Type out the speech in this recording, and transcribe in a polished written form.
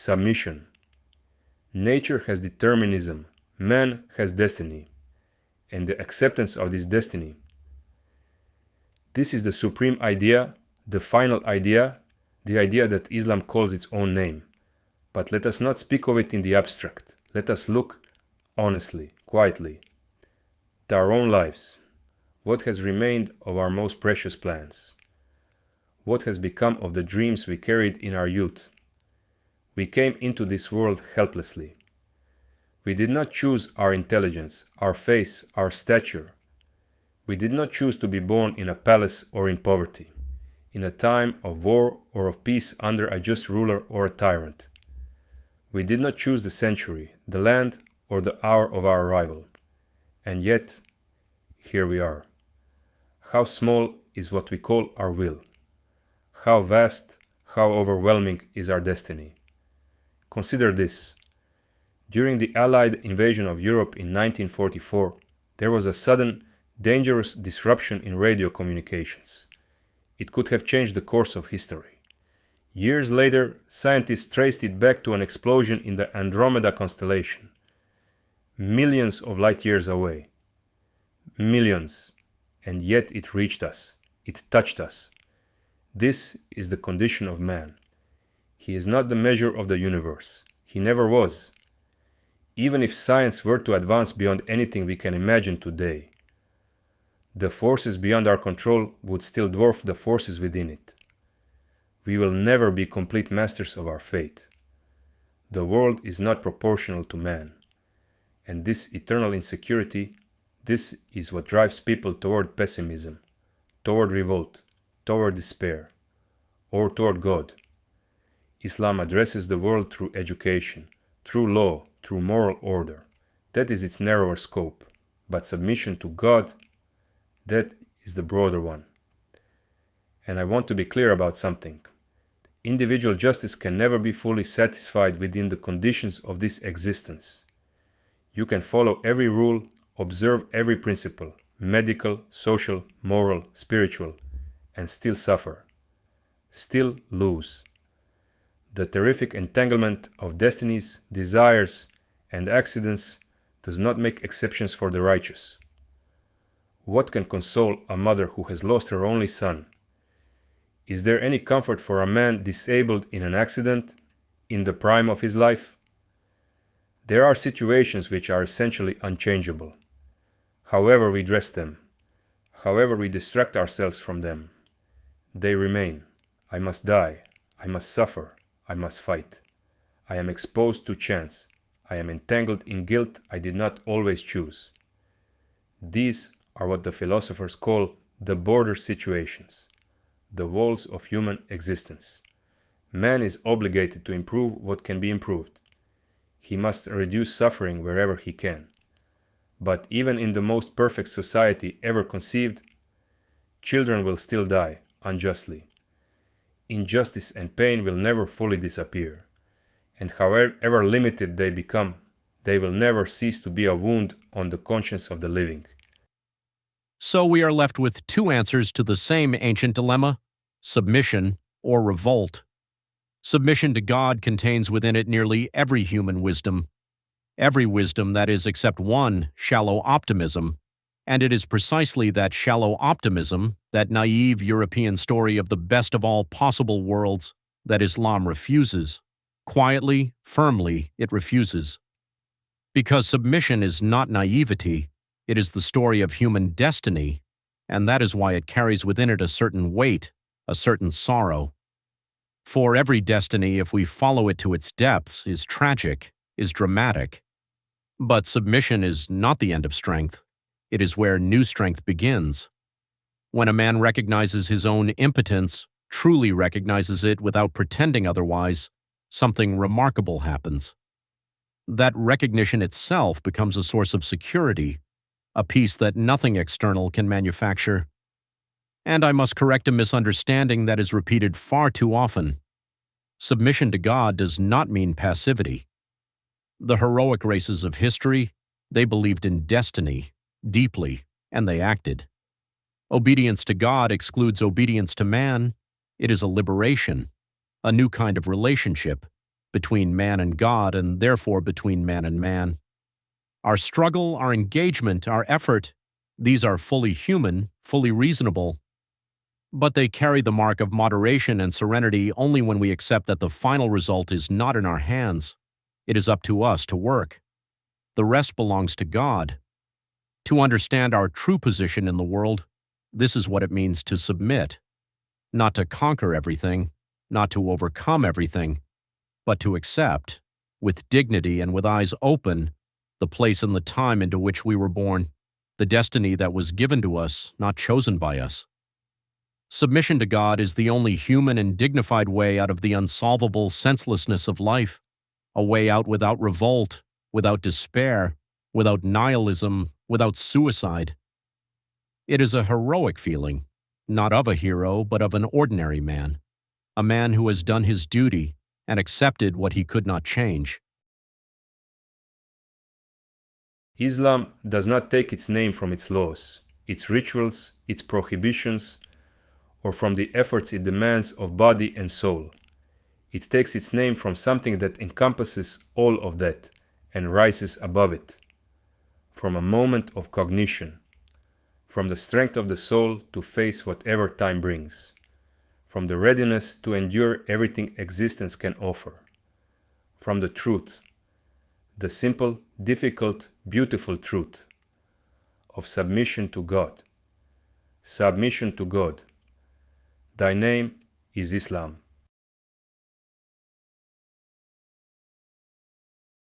Submission. Nature has determinism, man has destiny, and the acceptance of this destiny. This is the supreme idea, the final idea, the idea that Islam calls its own name. But let us not speak of it in the abstract. Let us look honestly, quietly, at our own lives. What has remained of our most precious plans? What has become of the dreams we carried in our youth? We came into this world helplessly. We did not choose our intelligence, our face, our stature. We did not choose to be born in a palace or in poverty, in a time of war or of peace under a just ruler or a tyrant. We did not choose the century, the land, or the hour of our arrival. And yet, here we are. How small is what we call our will. How vast, how overwhelming is our destiny. Consider this. During the Allied invasion of Europe in 1944, there was a sudden, dangerous disruption in radio communications. It could have changed the course of history. Years later, scientists traced it back to an explosion in the Andromeda constellation. Millions of light years away. Millions. And yet it reached us. It touched us. This is the condition of man. He is not the measure of the universe. He never was. Even if science were to advance beyond anything we can imagine today, the forces beyond our control would still dwarf the forces within it. We will never be complete masters of our fate. The world is not proportional to man. And this eternal insecurity, this is what drives people toward pessimism, toward revolt, toward despair, or toward God. Islam addresses the world through education, through law, through moral order. That is its narrower scope. But submission to God, that is the broader one. And I want to be clear about something. Individual justice can never be fully satisfied within the conditions of this existence. You can follow every rule, observe every principle, medical, social, moral, spiritual, and still suffer, still lose. The terrific entanglement of destinies, desires, and accidents does not make exceptions for the righteous. What can console a mother who has lost her only son? Is there any comfort for a man disabled in an accident, in the prime of his life? There are situations which are essentially unchangeable. However we dress them, however we distract ourselves from them, they remain. I must die, I must suffer, I must fight. I am exposed to chance. I am entangled in guilt I did not always choose. These are what the philosophers call the border situations, the walls of human existence. Man is obligated to improve what can be improved. He must reduce suffering wherever he can. But even in the most perfect society ever conceived, children will still die unjustly. Injustice and pain will never fully disappear, and however limited they become, they will never cease to be a wound on the conscience of the living. So we are left with two answers to the same ancient dilemma: submission or revolt. Submission to God contains within it nearly every human wisdom. Every wisdom, that is, except one, shallow optimism. And it is precisely that shallow optimism, that naive European story of the best of all possible worlds, that Islam refuses. Quietly, firmly, it refuses. Because submission is not naivety, it is the story of human destiny, and that is why it carries within it a certain weight, a certain sorrow. For every destiny, if we follow it to its depths, is tragic, is dramatic. But submission is not the end of strength. It is where new strength begins. When a man recognizes his own impotence, truly recognizes it without pretending otherwise, something remarkable happens. That recognition itself becomes a source of security, a peace that nothing external can manufacture. And I must correct a misunderstanding that is repeated far too often. Submission to God does not mean passivity. The heroic races of history, they believed in destiny, deeply, and they acted. Obedience to God excludes obedience to man. It is a liberation, a new kind of relationship, between man and God, and therefore between man and man. Our struggle, our engagement, our effort, these are fully human, fully reasonable, but they carry the mark of moderation and serenity only when we accept that the final result is not in our hands. It is up to us to work. The rest belongs to God. To understand our true position in the world, this is what it means to submit. Not to conquer everything, not to overcome everything, but to accept, with dignity and with eyes open, the place and the time into which we were born, the destiny that was given to us, not chosen by us. Submission to God is the only human and dignified way out of the unsolvable senselessness of life, a way out without revolt, without despair, without nihilism, without suicide. It is a heroic feeling, not of a hero, but of an ordinary man, a man who has done his duty and accepted what he could not change. Islam does not take its name from its laws, its rituals, its prohibitions, or from the efforts it demands of body and soul. It takes its name from something that encompasses all of that and rises above it, from a moment of cognition, from the strength of the soul to face whatever time brings, from the readiness to endure everything existence can offer, from the truth, the simple, difficult, beautiful truth of submission to God. Submission to God. Thy name is Islam.